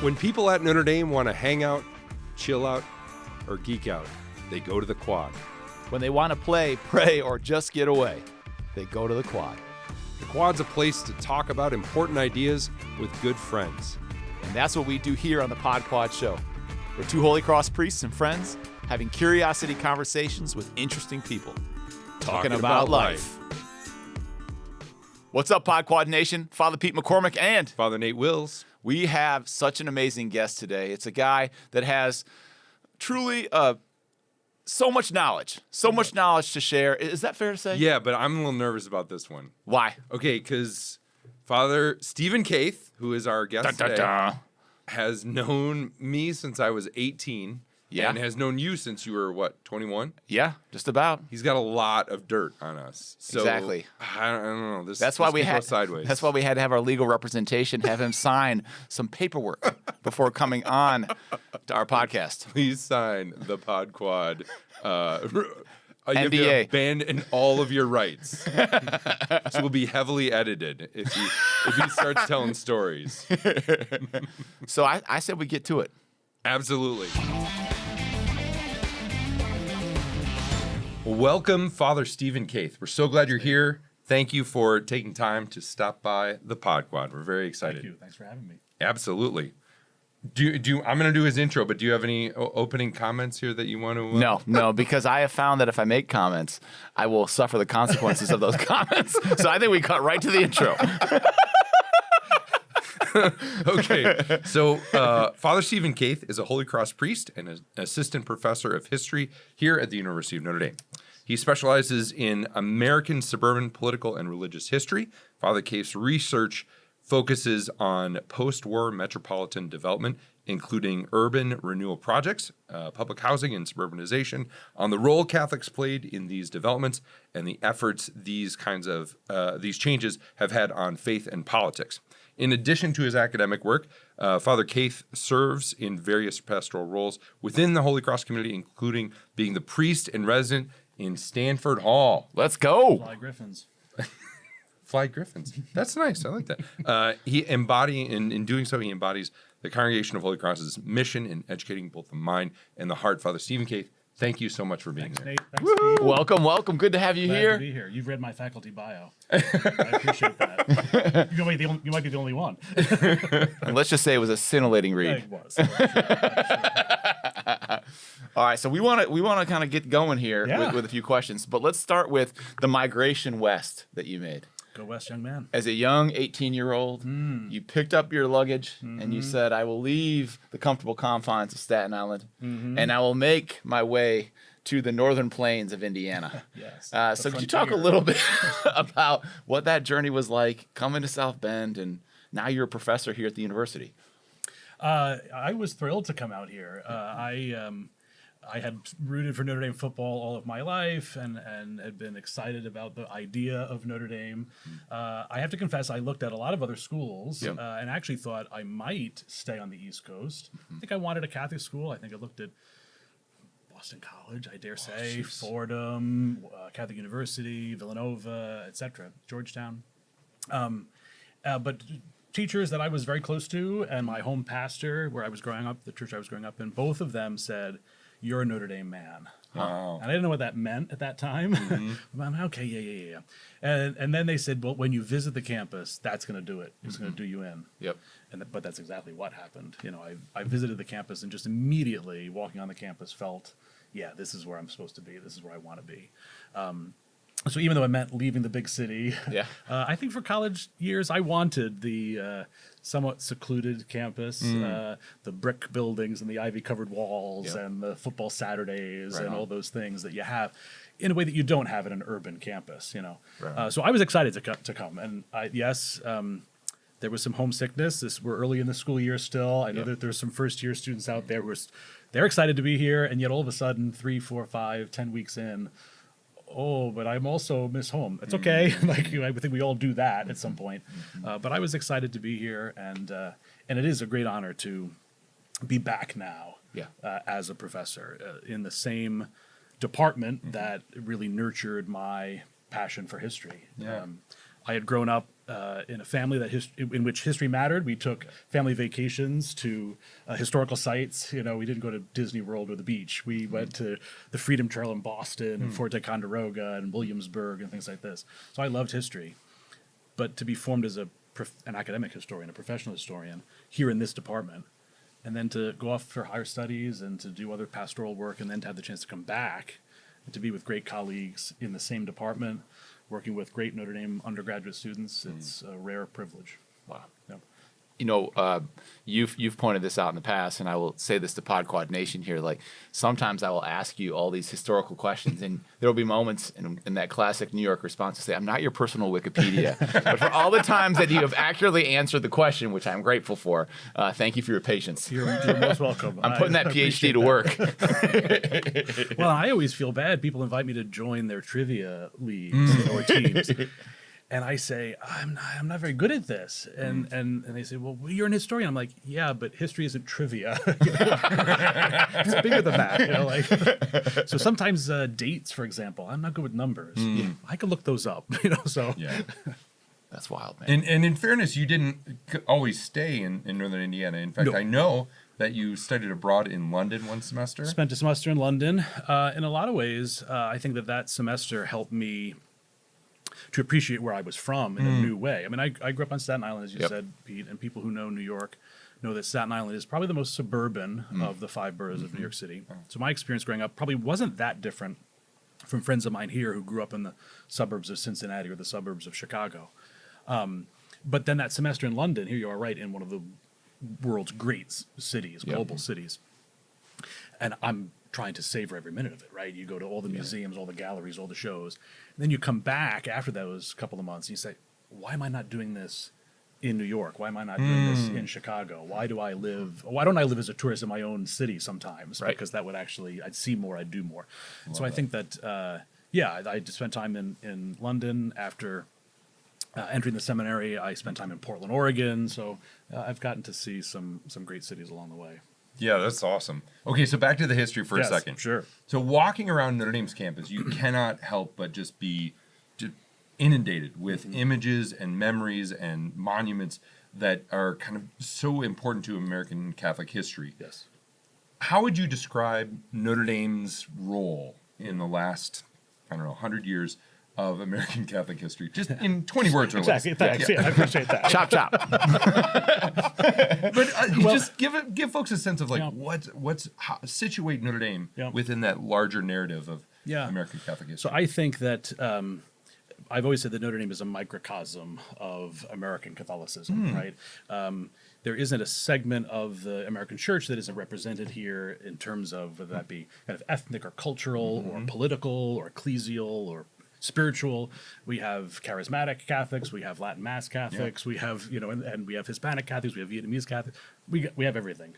When people at Notre Dame want to hang out, chill out, or geek out, they go to the Quad. When they want to play, pray, or just get away, they go to the Quad. The Quad's a place to talk about important ideas with good friends. And that's what we do here on the Pod Quad Show. We're two Holy Cross priests and friends having curiosity conversations with interesting people. Talking about life. What's up, Pod Quad Nation? Father Pete McCormick and Father Nate Wills. We have such an amazing guest today. It's a guy that has truly so much knowledge to share. Is that fair to say? Yeah, but I'm a little nervous about this one. Why? Okay, because Father Stephen Koeth, who is our guest today, has known me since I was 18. Yeah. And has known you since you were, 21? Yeah, just about. He's got a lot of dirt on us. So, exactly. I don't know. That's why we had sideways. That's why we had to have our legal representation have him sign some paperwork before coming on to our podcast. Please sign the Pod Quad. You have NDA. to abandon all of your rights. This will be heavily edited if he starts telling stories. So I said we get to it. Absolutely. Welcome, Father Stephen Koeth. We're so glad you're here. Thank you for taking time to stop by the Pod Quad. We're very excited. Thank you. Thanks for having me. Absolutely. I'm going to do his intro, but do you have any opening comments here that you want to? No, because I have found that if I make comments, I will suffer the consequences of those comments. So I think we cut right to the intro. Okay, so Father Stephen Koeth is a Holy Cross priest and an assistant professor of history here at the University of Notre Dame. He specializes in American suburban political and religious history. Father Koeth's research focuses on post-war metropolitan development, including urban renewal projects, public housing and suburbanization, on the role Catholics played in these developments, and the efforts these changes have had on faith and politics. In addition to his academic work, Father Koeth serves in various pastoral roles within the Holy Cross community, including being the priest in resident in Stanford Hall. Let's go. Fly Griffins. Fly Griffins. That's nice. I like that. In doing so, he embodies the Congregation of Holy Cross's mission in educating both the mind and the heart. Father Stephen Koeth, thank you so much for being Thanks, here. Nate. Thanks, Pete. Welcome. Good to have you Glad here. to be here. You've read my faculty bio. I appreciate that. You might be the only one. And let's just say it was a scintillating Yeah, read. it was. All right, so we want to kind of get going here Yeah. with a few questions, but let's start with the migration west that you made. Go West, young man. As a young 18-year-old, you picked up your luggage and you said, I will leave the comfortable confines of Staten Island and I will make my way to the northern plains of Indiana. Yes. So could you talk a little bit about what that journey was like, coming to South Bend, and now you're a professor here at the university? I was thrilled to come out here. I had rooted for Notre Dame football all of my life and had been excited about the idea of Notre Dame. I have to confess, I looked at a lot of other schools and actually thought I might stay on the East Coast. I think I wanted a Catholic school. I think I looked at Boston College, I dare say, Fordham, Catholic University, Villanova, etc., Georgetown. But teachers that I was very close to and my home pastor where I was growing up, the church I was growing up in, both of them said, "You're a Notre Dame man." Wow. And I didn't know what that meant at that time. But I'm okay, yeah. And then they said, well, when you visit the campus, that's going to do it. It's going to do you in. Yep. But that's exactly what happened. You know, I visited the campus and just immediately walking on the campus felt, yeah, this is where I'm supposed to be. This is where I want to be. So even though it meant leaving the big city, I think for college years I wanted the somewhat secluded campus, the brick buildings and the ivy-covered walls and the football Saturdays and all those things that you have in a way that you don't have at an urban campus, you know. Right. So I was excited to come. And there was some homesickness. We're early in the school year still. I know that there's some first-year students out there they're excited to be here, and yet all of a sudden, 3, 4, 5, 10 weeks in, oh, but I'm also miss home. It's okay. I think we all do that at some point. But I was excited to be here, and it is a great honor to be back now as a professor in the same department that really nurtured my passion for history. Yeah. I had grown up in a family that in which history mattered. We took family vacations to historical sites. You know, we didn't go to Disney World or the beach. We went to the Freedom Trail in Boston and Fort Ticonderoga and Williamsburg and things like this. So I loved history. But to be formed as an academic historian, a professional historian, here in this department, and then to go off for higher studies and to do other pastoral work, and then to have the chance to come back and to be with great colleagues in the same department, working with great Notre Dame undergraduate students, it's a rare privilege. Wow. Yep. You know, you've pointed this out in the past, and I will say this to PodQuad Nation here. Like, sometimes I will ask you all these historical questions, and there will be moments in that classic New York response to say, "I'm not your personal Wikipedia," but for all the times that you have accurately answered the question, which I'm grateful for, thank you for your patience. You're most welcome. I'm putting that PhD to work. Well, I always feel bad. People invite me to join their trivia leagues or teams. And I say, I'm not very good at this. And they say, well, you're an historian. I'm like, yeah, but history isn't trivia. It's bigger than that. You know, like, so sometimes dates, for example, I'm not good with numbers. I could look those up. You know, so Yeah. That's wild, man. And in fairness, you didn't always stay in Northern Indiana. In fact, No. I know that you studied abroad in London one semester. spent a semester in London. In a lot of ways, I think that semester helped me to appreciate where I was from in a new way. I mean, I grew up on Staten Island, as you said, Pete, and people who know New York know that Staten Island is probably the most suburban of the 5 boroughs of New York City. So my experience growing up probably wasn't that different from friends of mine here who grew up in the suburbs of Cincinnati or the suburbs of Chicago. But then that semester in London, here you are, right, in one of the world's great cities, global cities. And I'm trying to savor every minute of it, right? You go to all the museums, all the galleries, all the shows. And then you come back after those couple of months and you say, why am I not doing this in New York? Why am I not doing this in Chicago? Why don't I live as a tourist in my own city sometimes? Right. Because that would actually, I'd see more, I'd do more. So I that. think that, I spent time in London after entering the seminary. I spent time in Portland, Oregon. So I've gotten to see some great cities along the way. Yeah, that's awesome. Okay, so back to the history for a Yes, second. sure. So walking around Notre Dame's campus, you cannot help but just be inundated with images and memories and monuments that are kind of so important to American Catholic history. Yes. How would you describe Notre Dame's role in the last, 100 years of American Catholic history? Just in 20 words or less. Exactly. Thanks. Yeah, I appreciate that. Chop, chop. But just give folks a sense of situate Notre Dame within that larger narrative of American Catholic history. So I think that I've always said that Notre Dame is a microcosm of American Catholicism, right? There isn't a segment of the American church that isn't represented here in terms of whether that be kind of ethnic or cultural or political or ecclesial or spiritual. We have charismatic Catholics, we have Latin Mass Catholics, we have, and we have Hispanic Catholics, we have Vietnamese Catholics. We have everything.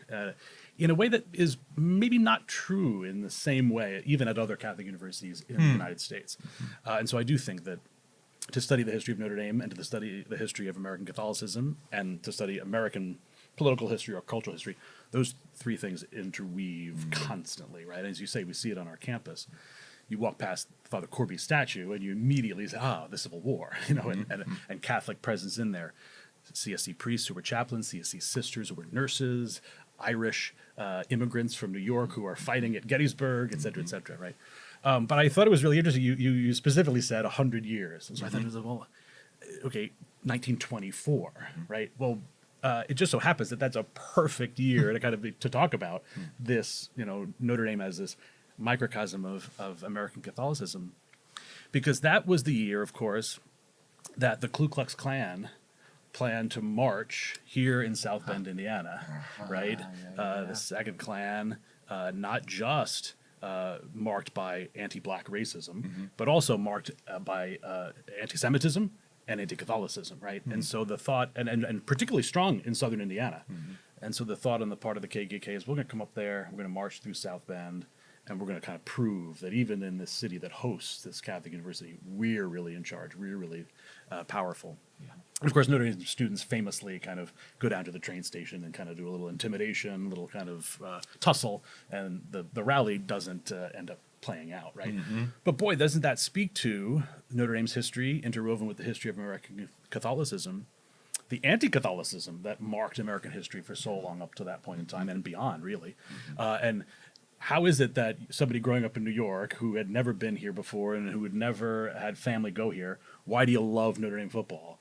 In a way that is maybe not true in the same way, even at other Catholic universities in the United States. And so I do think that to study the history of Notre Dame and to study the history of American Catholicism and to study American political history or cultural history, those 3 things interweave constantly, right? As you say, we see it on our campus. You walk past Father Corby's statue and you immediately say, the Civil War, and Catholic presence in there. CSC priests who were chaplains, CSC sisters who were nurses, Irish immigrants from New York who are fighting at Gettysburg, et cetera, right? But I thought it was really interesting. You specifically said 100 years. And so I thought, 1924, right? Well, it just so happens that that's a perfect year to talk about this, Notre Dame as this microcosm of American Catholicism, because that was the year, of course, that the Ku Klux Klan planned to march here in South Bend, Indiana, right? The Second Klan, not just marked by anti-Black racism, but also marked by anti-Semitism and anti-Catholicism, right? And so the thought, and particularly strong in Southern Indiana, and so the thought on the part of the KKK is we're going to come up there, we're going to march through South Bend, and we're going to kind of prove that even in this city that hosts this Catholic university, we're really in charge. We're really powerful. Yeah. And of course, Notre Dame students famously kind of go down to the train station and kind of do a little intimidation, a little kind of tussle, and the rally doesn't end up playing out, right? But boy, doesn't that speak to Notre Dame's history interwoven with the history of American Catholicism, the anti-Catholicism that marked American history for so long up to that point in time and beyond, really. And how is it that somebody growing up in New York who had never been here before and who had never had family go here, why do you love Notre Dame football?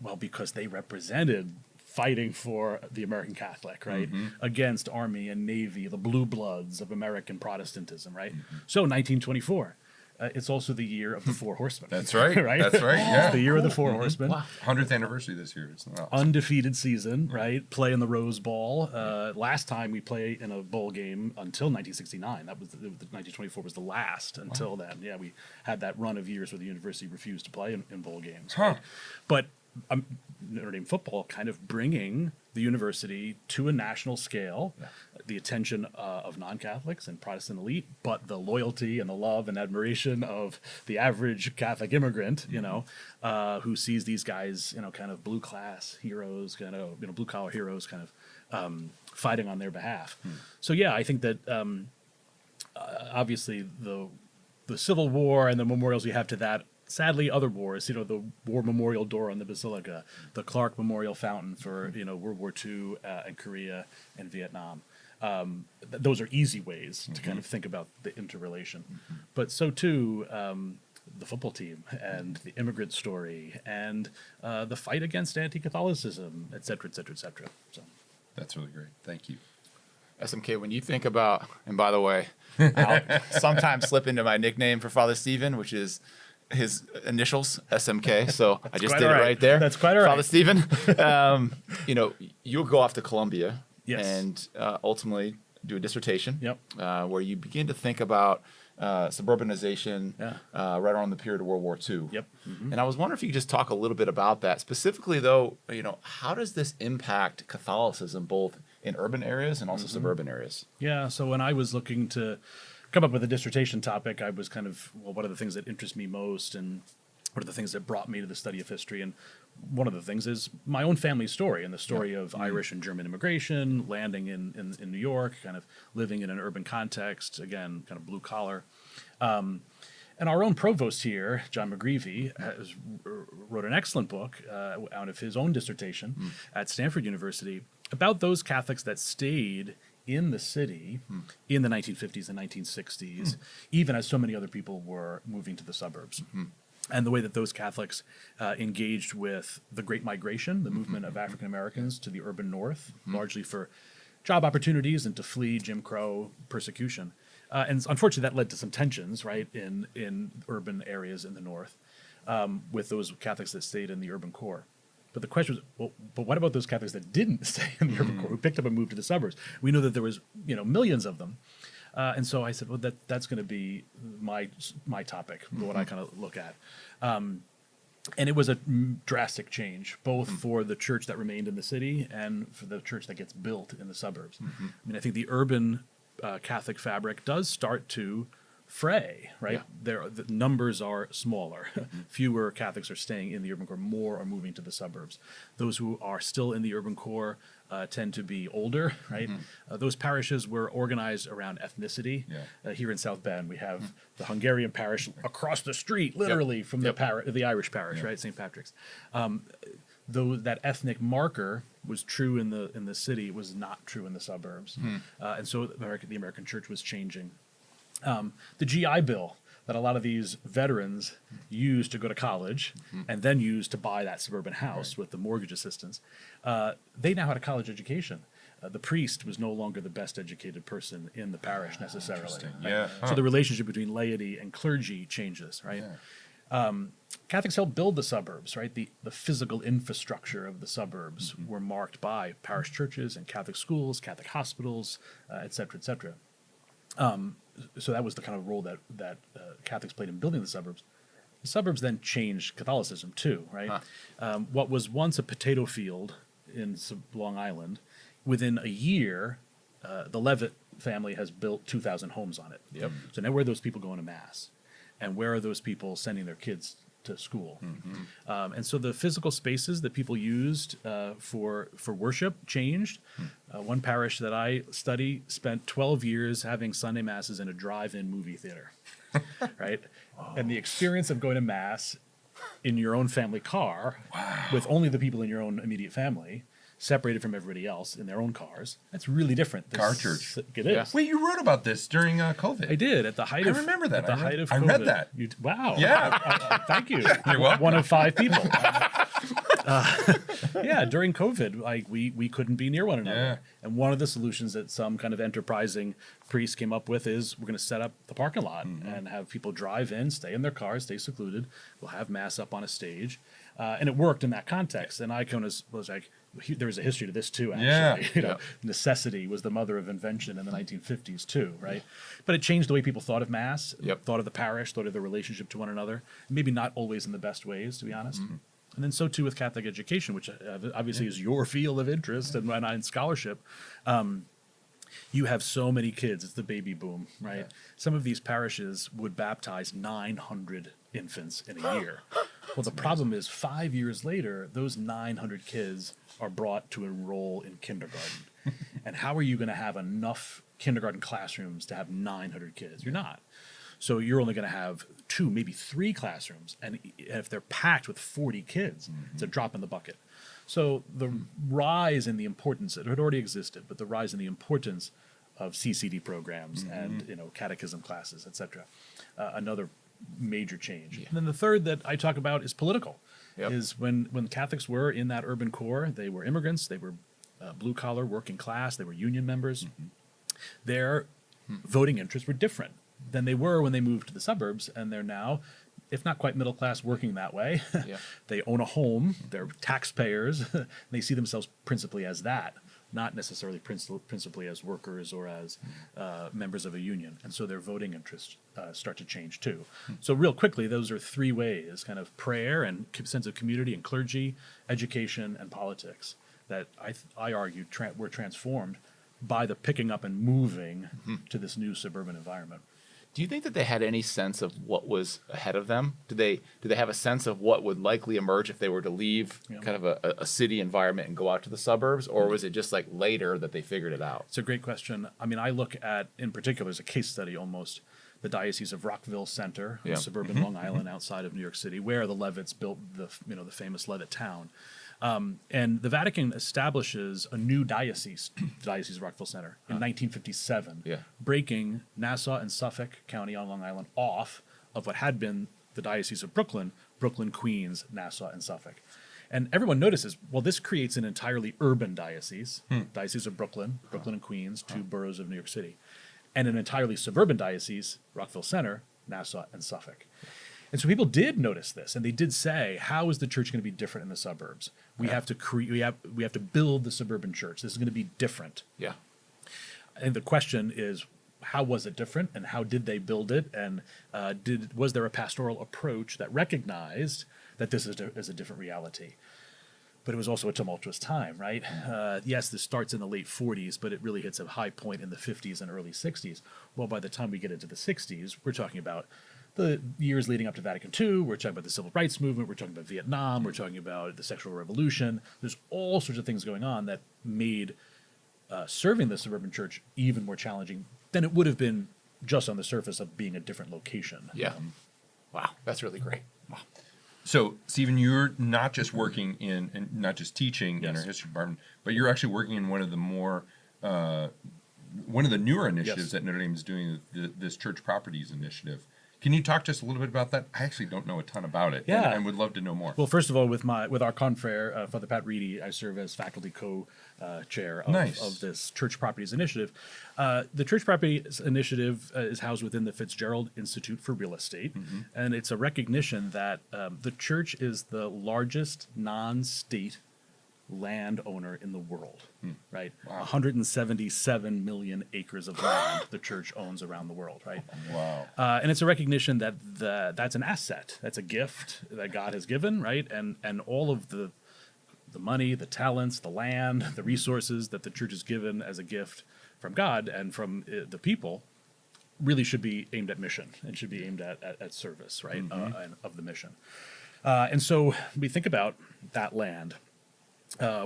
Well, because they represented fighting for the American Catholic, right? Against Army and Navy, the blue bloods of American Protestantism, right? So 1924. It's also the year of the Four Horsemen. That's right. Right? That's right. Yeah. It's the year of the Four Horsemen. Wow. 100th anniversary this year. It's not Undefeated season, right? Play in the Rose Bowl. Last time we played in a bowl game until 1969. That was 1924 was the last. Until then, yeah, we had that run of years where the university refused to play in bowl games. Huh. But Notre Dame football kind of bringing the university to a national scale, the attention of non-Catholics and Protestant elite, but the loyalty and the love and admiration of the average Catholic immigrant, who sees these guys, kind of blue class heroes, kind of, blue collar heroes, kind of fighting on their behalf. So yeah, I think that obviously the Civil War and the memorials we have to that. Sadly, other wars, the War Memorial Door on the Basilica, the Clark Memorial Fountain for, World War II and Korea and Vietnam. Those are easy ways to kind of think about the interrelation. But so too, the football team and the immigrant story and the fight against anti-Catholicism, et cetera, et cetera, et cetera. So That's really great. Thank you. SMK, when you think about, and by the way, I'll sometimes slip into my nickname for Father Stephen, which is his initials, SMK. So I just did it right there. That's quite all right. Father Stephen, you'll go off to Columbia and ultimately do a dissertation where you begin to think about suburbanization right around the period of World War II. Yep. And I was wondering if you could just talk a little bit about that. Specifically, though, how does this impact Catholicism both in urban areas and also suburban areas? Yeah, so when I was looking to come up with a dissertation topic, I was kind of, what are the things that interest me most and what are the things that brought me to the study of history? And one of the things is my own family story and the story of Irish and German immigration, landing in New York, kind of living in an urban context, again, kind of blue collar. And our own provost here, John McGreevy, wrote an excellent book out of his own dissertation at Stanford University about those Catholics that stayed in the city in the 1950s and 1960s, even as so many other people were moving to the suburbs. And the way that those Catholics engaged with the Great Migration, the movement of African Americans to the urban north, largely for job opportunities and to flee Jim Crow persecution. And unfortunately, that led to some tensions, right, in urban areas in the north with those Catholics that stayed in the urban core. But the question was, well, but what about those Catholics that didn't stay in the urban core, who picked up and moved to the suburbs? We know that there was, millions of them. And so I said, well, that's going to be my topic, what I kind of look at. And it was a drastic change, both for the church that remained in the city and for the church that gets built in the suburbs. I mean, I think the urban Catholic fabric does start to fray, right? The numbers are smaller. Fewer Catholics are staying in the urban core. More are moving to the suburbs. Those who are still in the urban core tend to be older, right? Those parishes were organized around ethnicity. Here in South Bend, we have the Hungarian parish across the street, literally from the Irish parish, right? St. Patrick's. Though that ethnic marker was true in the city, it was not true in the suburbs. And so the American church was changing. The GI Bill that a lot of these veterans used to go to college and then used to buy that suburban house with the mortgage assistance, they now had a college education. The priest was no longer the best educated person in the parish necessarily. Right? So the relationship between laity and clergy changes, right? Catholics helped build the suburbs, right? The physical infrastructure of the suburbs were marked by parish churches and Catholic schools, Catholic hospitals, et cetera, et cetera. So that was the kind of role that Catholics played in building the suburbs. The suburbs then changed Catholicism too, right? What was once a potato field in Long Island, within a year, the Levitt family has built 2,000 homes on it. So now where are those people going to Mass? And where are those people sending their kids to school. And so the physical spaces that people used for worship changed. One parish that I study spent 12 years having Sunday masses in a drive-in movie theater, right? And the experience of going to mass in your own family car with only the people in your own immediate family, separated from everybody else in their own cars, that's really different. Car church. It is. Yeah. Wait, you wrote about this during COVID. I did at the height of. I remember that. At the height of I COVID. read that. Wow. Yeah. Thank you. You're welcome. One of 5 people. Yeah, during COVID, like we couldn't be near one another. Yeah. And one of the solutions that some kind of enterprising priest came up with is we're going to set up the parking lot and have people drive in, stay in their cars, stay secluded. We'll have mass up on a stage, and it worked in that context. And I was like, there was a history to this too. Actually, Yeah. you know, necessity was the mother of invention in the 1950s too, right? But it changed the way people thought of mass, thought of the parish, thought of the relationship to one another. Maybe not always in the best ways, to be honest. And then so too with Catholic education, which obviously is your field of interest and in scholarship. You have so many kids. It's the baby boom, right? Yeah. Some of these parishes would baptize 900 infants in a year. Well, the problem is 5 years later, those 900 kids are brought to enroll in kindergarten. And how are you going to have enough kindergarten classrooms to have 900 kids? You're not. So you're only going to have 2, maybe 3 classrooms. And if they're packed with 40 kids, it's a drop in the bucket. So the rise in the importance, it had already existed, but the rise in the importance of CCD programs and catechism classes, etc. Another major change. Yeah. And then the third that I talk about is political. Is when Catholics were in that urban core, they were immigrants, they were blue collar, working class, they were union members. Their voting interests were different than they were when they moved to the suburbs, and they're now, if not quite middle class, working that way. They own a home, they're taxpayers, they see themselves principally as that, not necessarily principally as workers or as members of a union. And so their voting interests start to change too. So real quickly, those are 3 ways, kind of prayer and sense of community and clergy, education and politics, that I argue were transformed by the picking up and moving to this new suburban environment. Do you think that they had any sense of what was ahead of them? Do they have a sense of what would likely emerge if they were to leave kind of a city environment and go out to the suburbs? Or was it just like later that they figured it out? It's a great question. I mean, I look at, in particular, as a case study almost, the Diocese of Rockville Center, suburban Long Island outside of New York City, where the Levitts built the famous Levitt town. And the Vatican establishes a new diocese, the Diocese of Rockville Center, in 1957, breaking Nassau and Suffolk County on Long Island off of what had been the Diocese of Brooklyn, Queens, Nassau, and Suffolk. And everyone notices, well, this creates an entirely urban diocese, Diocese of Brooklyn and Queens, 2 boroughs of New York City, and an entirely suburban diocese, Rockville Center, Nassau, and Suffolk. And so people did notice this, and they did say, "How is the church going to be different in the suburbs? We have to we have to build the suburban church. This is going to be different." Yeah. And the question is, how was it different, and how did they build it, and was there a pastoral approach that recognized that this is a different reality? But it was also a tumultuous time, right? Yes, this starts in the late 40s, but it really hits a high point in the 50s and early 60s. Well, by the time we get into the 60s, we're talking about the years leading up to Vatican II, we're talking about the civil rights movement, we're talking about Vietnam, we're talking about the sexual revolution. There's all sorts of things going on that made serving the suburban church even more challenging than it would have been just on the surface of being a different location. Yeah. Wow, that's really great. Wow. So, Stephen, you're not just working in, and not just teaching in our history department, but you're actually working in one of the more, one of the newer initiatives that Notre Dame is doing, this Church Properties Initiative. Can you talk to us a little bit about that? I actually don't know a ton about it, and would love to know more. Well, first of all, with our confrere, Father Pat Reedy, I serve as faculty co-chair of this Church Properties Initiative. The Church Properties Initiative is housed within the Fitzgerald Institute for Real Estate, and it's a recognition that the church is the largest non-state landowner in the world, right? Wow. 177 million acres of land the church owns around the world, right? Wow. And it's a recognition that that's an asset, that's a gift that God has given, right? And all of the money, the talents, the land, the resources that the church is given as a gift from God and from the people really should be aimed at mission and should be aimed at service, right, and of the mission. And so we think about that land.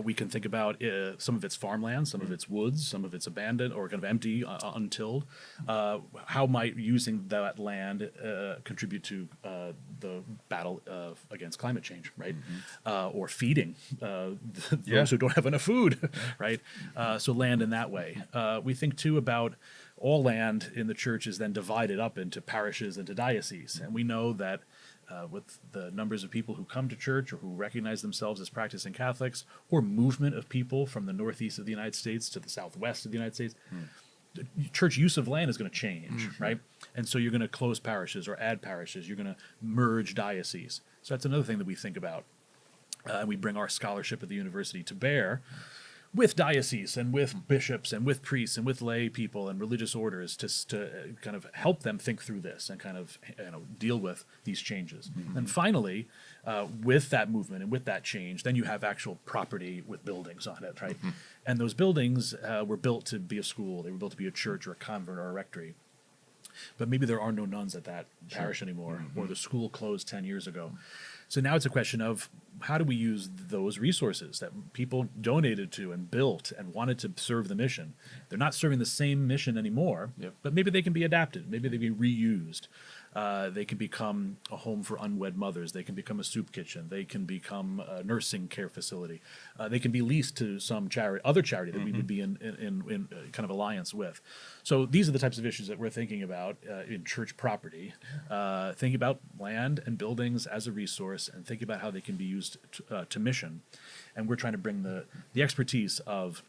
We can think about some of its farmland, some of its woods, some of its abandoned or kind of empty, untilled. How might using that land contribute to the battle against climate change, right? Or feeding those who don't have enough food, right? So land in that way. We think too about all land in the church is then divided up into parishes, into dioceses, and we know that. With the numbers of people who come to church or who recognize themselves as practicing Catholics, or movement of people from the northeast of the United States to the southwest of the United States, the church use of land is going to change, right? And so you're going to close parishes or add parishes. You're going to merge dioceses. So that's another thing that we think about. And we bring our scholarship at the university to bear with dioceses and with bishops and with priests and with lay people and religious orders to kind of help them think through this and kind of deal with these changes. And finally, with that movement and with that change, then you have actual property with buildings on it, right? And those buildings were built to be a school. They were built to be a church or a convent or a rectory. But maybe there are no nuns at that parish anymore, or the school closed 10 years ago. So now it's a question of how do we use those resources that people donated to and built and wanted to serve the mission? They're not serving the same mission anymore, but maybe they can be adapted. Maybe they can be reused. They can become a home for unwed mothers. They can become a soup kitchen. They can become a nursing care facility. They can be leased to some other charity that we would be in kind of alliance with. So these are the types of issues that we're thinking about in church property, thinking about land and buildings as a resource, and thinking about how they can be used to mission. And we're trying to bring the expertise of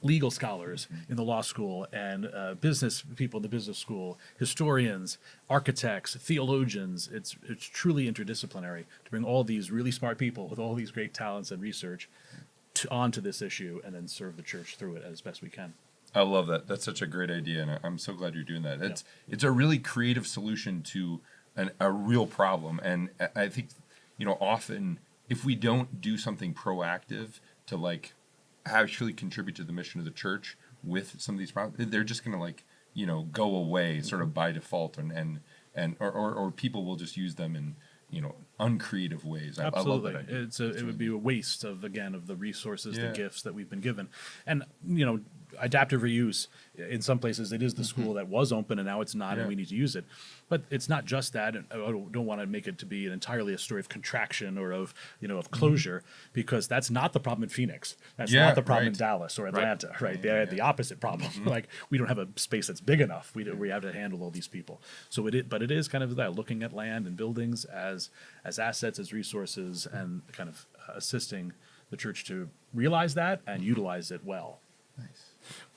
legal scholars in the law school and business people in the business school, historians, architects, theologians. It's truly interdisciplinary to bring all these really smart people with all these great talents and research onto this issue and then serve the church through it as best we can. I love that. That's such a great idea, and I'm so glad you're doing that. It's a really creative solution to a real problem, and I think often if we don't do something proactive to actually contribute to the mission of the church with some of these problems, they're just going to go away sort of by default, or people will just use them in uncreative ways. Absolutely. I love that idea. It would be a waste of the resources, the gifts that we've been given. And adaptive reuse, in some places it is the school that was open and now it's not, and we need to use it. But it's not just that, and I don't want to make it to be entirely a story of contraction or of closure, because that's not the problem in Phoenix. That's not the problem in Dallas or Atlanta, right? They had the opposite problem. We don't have a space that's big enough. We have to handle all these people. So it is kind of that, looking at land and buildings as assets, as resources, and kind of assisting the church to realize that and utilize it well. Nice.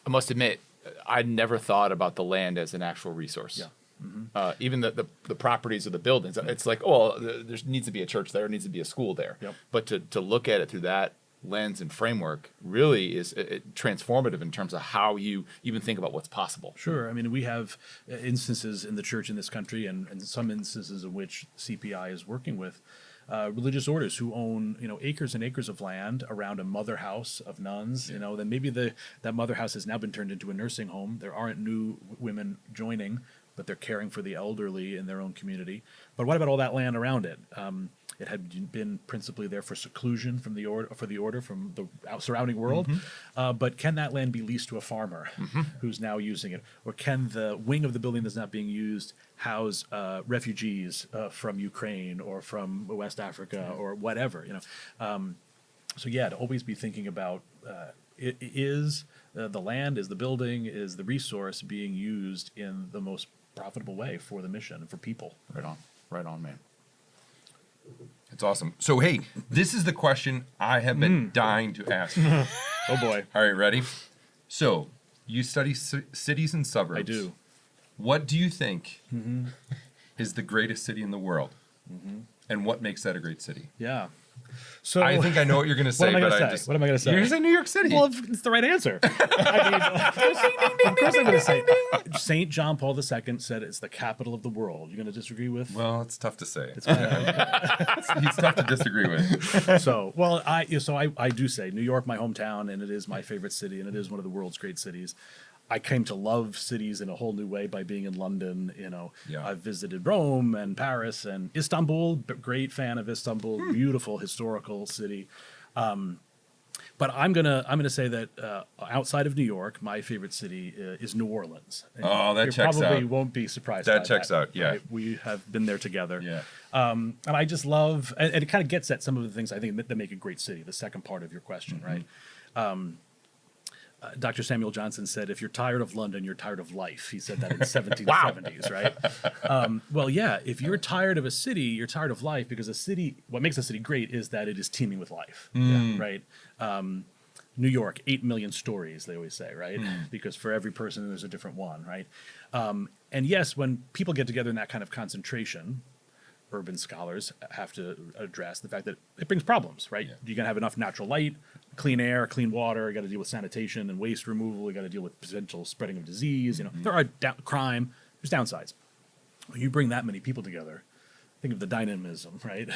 I must admit, I never thought about the land as an actual resource. Yeah. Even the properties of the buildings. It's like, there needs to be a church there, needs to be a school there. Yep. But to look at it through that lens and framework really is transformative in terms of how you even think about what's possible. Sure. I mean, we have instances in the church in this country, and some instances in which CPI is working with religious orders who own acres and acres of land around a mother house of nuns. Then maybe that mother house has now been turned into a nursing home. There aren't new women joining, but they're caring for the elderly in their own community. But what about all that land around it? It had been principally there for seclusion from the order from the surrounding world. But can that land be leased to a farmer who's now using it? Or can the wing of the building that's not being used house refugees from Ukraine or from West Africa or whatever? So to always be thinking about the land, is the building, is the resource being used in the most profitable way for the mission and for people. Right on, man. It's awesome. So, hey, this is the question I have been dying to ask you. Oh, boy. All right, ready? So, you study cities and suburbs. I do. What do you think is the greatest city in the world? And what makes that a great city? Yeah. So I think I know what you're going to say, What am I going to say? You're going to say New York City. Well, it's the right answer. Of course I'm going to say St. John Paul II said it's the capital of the world. You're going to disagree with? Well, it's tough to say. It's He's tough to disagree with. So I do say New York, my hometown, and it is my favorite city, and it is one of the world's great cities. I came to love cities in a whole new way by being in London. Yeah. I've visited Rome and Paris and Istanbul. Great fan of Istanbul. Beautiful historical city. But I'm gonna say that outside of New York, my favorite city is New Orleans. And Oh, that you checks probably out. won't be surprised. That by checks out, yeah. right? We have been there together. Yeah. And I just love, and it kind of gets at some of the things I think that make a great city. The second part of your question, right? Dr. Samuel Johnson said, "If you're tired of London, you're tired of life." He said that in the 1770s, right? Well, yeah, if you're tired of a city, you're tired of life, because a city, what makes a city great is that it is teeming with life, right? New York, 8 million stories, they always say, right? Because for every person, there's a different one, right? And yes, when people get together in that kind of concentration, urban scholars have to address the fact that it brings problems, right? Yeah. You're going to have enough natural light, clean air, clean water. You got to deal with sanitation and waste removal. You got to deal with potential spreading of disease. There are crime. There's downsides. When you bring that many people together, think of the dynamism, right?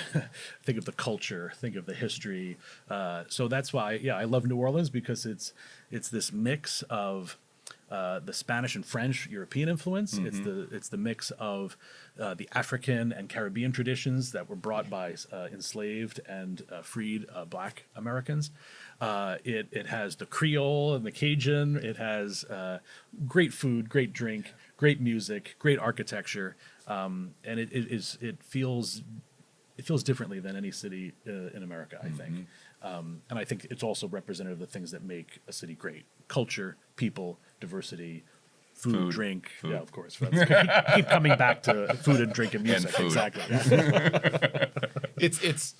Think of the culture. Think of the history. So that's why, I love New Orleans, because it's this mix of the Spanish and French European influence. It's the mix of the African and Caribbean traditions that were brought by enslaved and freed Black Americans. It has the Creole and the Cajun. It has great food, great drink, great music, great architecture, and it feels differently than any city in America, I think. And I think it's also representative of the things that make a city great: culture, people, diversity, food, drink. Food. Yeah, of course. Keep coming back to food and drink and music. food. Exactly. Yeah. It's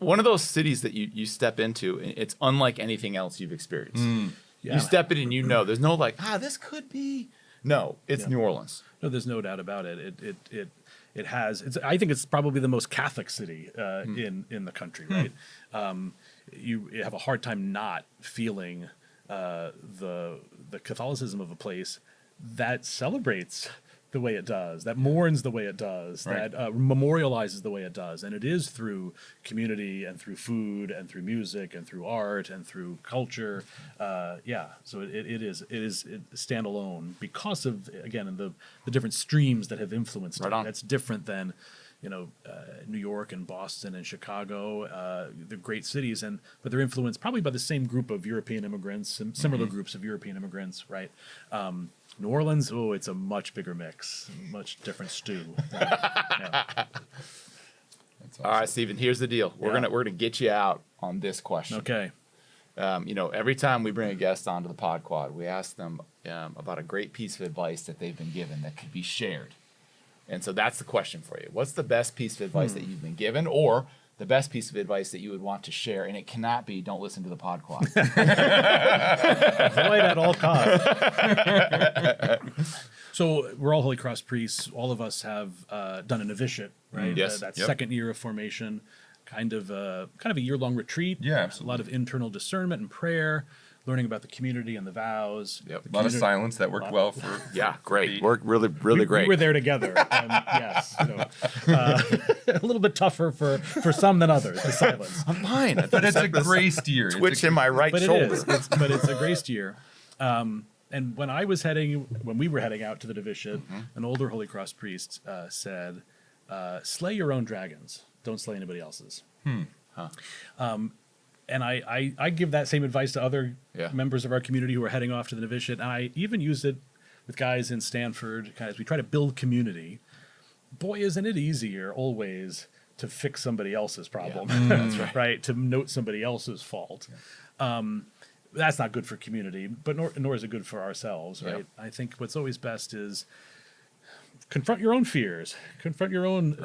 one of those cities that you step into, and it's unlike anything else you've experienced. Yeah. You step in and there's no this could be. No, it's New Orleans. No, there's no doubt about it. It has. I think it's probably the most Catholic city in the country. Right. You have a hard time not feeling the Catholicism of a place that celebrates the way it does, that mourns the way it does, Right. that memorializes the way it does, and it is through community and through food and through music and through art and through culture. So it is standalone because of, again, the different streams that have influenced Right it. on. That's different than New York and Boston and Chicago. They're great cities, but they're influenced probably by the same group of European immigrants, similar groups of European immigrants, right? New Orleans, it's a much bigger mix, much different stew. Yeah. That's awesome. All right, Stephen. Here's the deal. We're gonna get you out on this question. Okay. Every time we bring a guest onto the Pod Quad, we ask them about a great piece of advice that they've been given that could be shared. And so that's the question for you. What's the best piece of advice that you've been given, or the best piece of advice that you would want to share? And it cannot be, don't listen to the Pod Quad. Avoid at all costs. So we're all Holy Cross priests. All of us have done a novitiate, right? Yes. That Yep. second year of formation, kind of a year-long retreat. Yeah, absolutely. A lot of internal discernment and prayer, learning about the community and the vows. Yep. The A lot of community- silence that worked well for. Yeah, great. Pete. Worked really great. We were there together. Yes. A little bit tougher for some than others, the silence. I'm fine. But it's a graced year. Twitch in my right But shoulder. it is. But it's a graced year. And when we were heading out to the novitiate, an older Holy Cross priest said, "Slay your own dragons. Don't slay anybody else's." And I give that same advice to other members of our community who are heading off to the novitiate. And I even used it with guys in Stanford, as we try to build community. Boy, isn't it easier always to fix somebody else's problem, That's right? To note somebody else's fault. That's not good for community, but nor is it good for ourselves, right? I think what's always best is confront your own fears, confront your own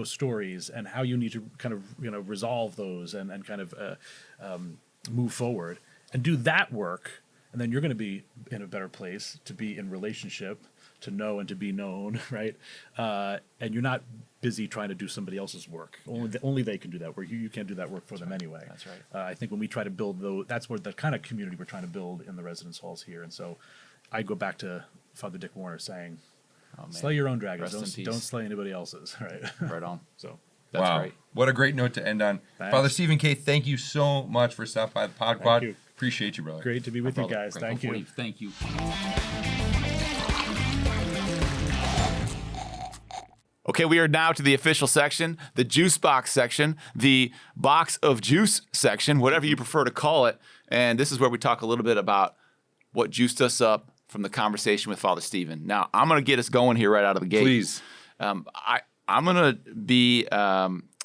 stories, and how you need to kind of resolve those and kind of move forward and do that work, and then you're going to be in a better place to be in relationship, to know and to be known, right? And you're not busy trying to do somebody else's work. Only they can do that work. You can't do that work for them anyway. That's right. I think when we try to build that's where the kind of community we're trying to build in the residence halls here. And so I go back to Father Dick Warner saying, Oh, man. slay your own dragons. Rest in peace. Don't slay anybody else's. Right. Right on. So That's Wow. great. What a great note to end on. Thanks. Father Stephen Koeth, thank you so much for stopping by the Pod Quad. you. Appreciate you, brother. Great to be with you guys. Thank you. Thank you. Okay, we are now to the official section, the juice box section, the box of juice section, whatever you prefer to call it. And this is where we talk a little bit about what juiced us up from the conversation with Father Stephen. Now, I'm going to get us going here right out of the gate. Please. I'm going to be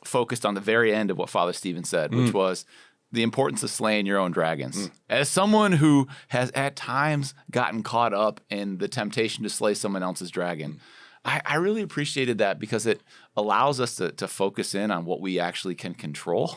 focused on the very end of what Father Stephen said, which was the importance of slaying your own dragons. As someone who has at times gotten caught up in the temptation to slay someone else's dragon, I really appreciated that because it allows us to focus in on what we actually can control,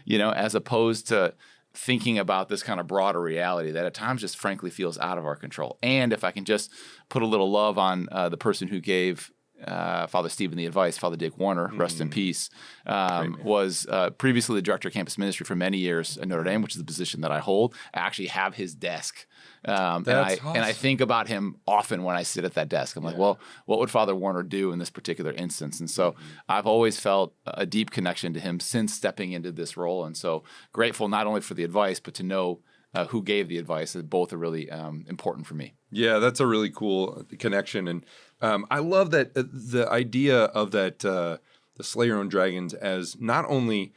as opposed to thinking about this kind of broader reality that at times just frankly feels out of our control. And if I can just put a little love on the person who gave Father Stephen the advice, Father Dick Warner, rest in peace, was previously the director of campus ministry for many years at Notre Dame, which is the position that I hold. I actually have his desk. And I think about him often when I sit at that desk. I'm like, well, what would Father Warner do in this particular instance? And so I've always felt a deep connection to him since stepping into this role. And so grateful not only for the advice, but to know who gave the advice. Both are really important for me. Yeah, that's a really cool connection. And I love that the idea of that the slay your own dragons as not only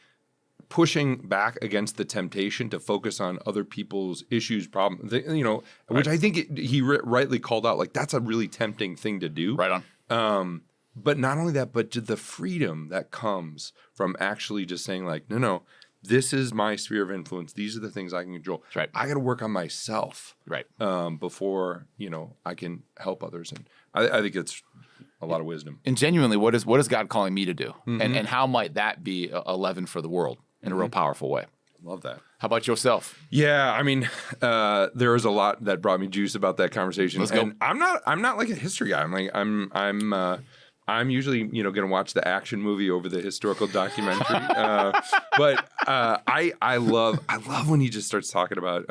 pushing back against the temptation to focus on other people's issues, problems, which I think he rightly called out. Like, that's a really tempting thing to do. Right on. But not only that, but the freedom that comes from actually just saying, like, no, this is my sphere of influence. These are the things I can control. That's right. I got to work on myself. Right. Before, I can help others. And I think it's a lot of wisdom. And genuinely, what is God calling me to do? And how might that be a leaven for the world in a real powerful way? Love that. How about yourself? Yeah, I mean, there was a lot that brought me juice about that conversation. Let's go. And I'm not like a history guy. I'm usually, going to watch the action movie over the historical documentary. But I love when he just starts talking about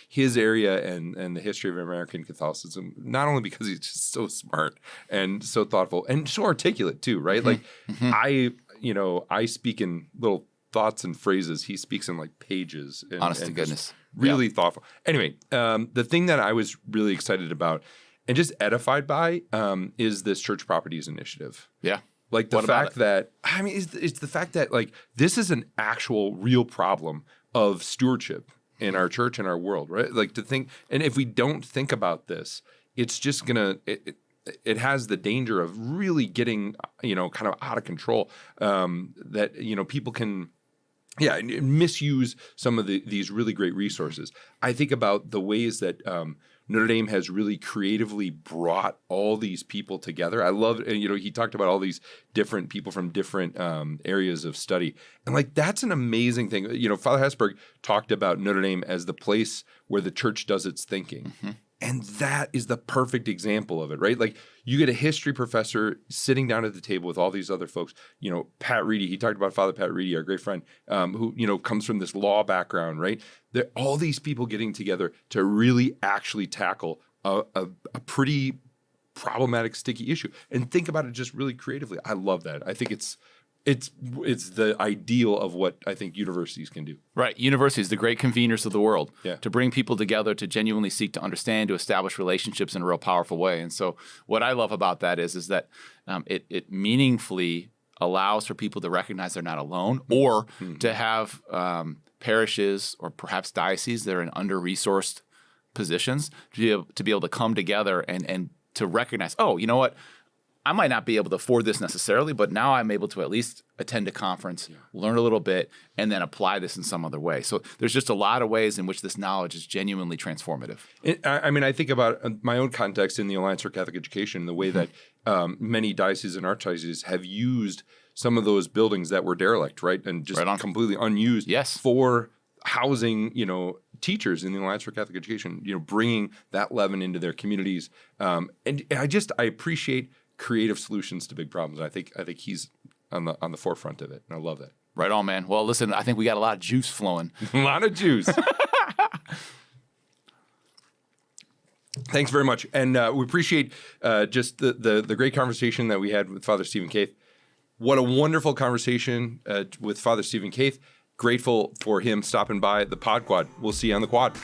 his area and the history of American Catholicism, not only because he's just so smart and so thoughtful and so articulate too, right? Like I speak in little thoughts and phrases. He speaks in like pages. Honest to goodness. Really thoughtful. Anyway, the thing that I was really excited about and just edified by is this church properties initiative. Yeah. Like the fact that, it's the fact that like this is an actual real problem of stewardship in our church and our world, right? Like to think, and if we don't think about this, it's just it has the danger of really getting, kind of out of control, that, people can, misuse some of these really great resources. I think about the ways that Notre Dame has really creatively brought all these people together. I love, he talked about all these different people from different areas of study. And like, that's an amazing thing. Father Hesburgh talked about Notre Dame as the place where the church does its thinking. And that is the perfect example of it, right? Like you get a history professor sitting down at the table with all these other folks. Pat Reedy, he talked about Father Pat Reedy, our great friend, who, comes from this law background, right? All these people getting together to really actually tackle a pretty problematic, sticky issue and think about it just really creatively. I love that. I think it's the ideal of what I think universities can do. Right. Universities, the great conveners of the world, yeah. To bring people together, to genuinely seek to understand, to establish relationships in a real powerful way. And so what I love about that is that it meaningfully allows for people to recognize they're not alone, or to have parishes or perhaps dioceses that are in under-resourced positions to be able to come together and to recognize, oh, you know what? I might not be able to afford this necessarily, but now I'm able to at least attend a conference, learn a little bit, and then apply this in some other way. So there's just a lot of ways in which this knowledge is genuinely transformative. I think about my own context in the Alliance for Catholic Education, the way that many dioceses and archdioceses have used some of those buildings that were derelict, right? And just completely unused for housing, teachers in the Alliance for Catholic Education, bringing that leaven into their communities. And I appreciate creative solutions to big problems. I think he's on the forefront of it, and I love that. Right on, man. Well, listen, I think we got a lot of juice flowing. A lot of juice. Thanks very much, and we appreciate just the great conversation that we had with Father Stephen Koeth. What a wonderful conversation with Father Stephen Koeth. Grateful for him stopping by the Pod Quad. We'll see you on the quad.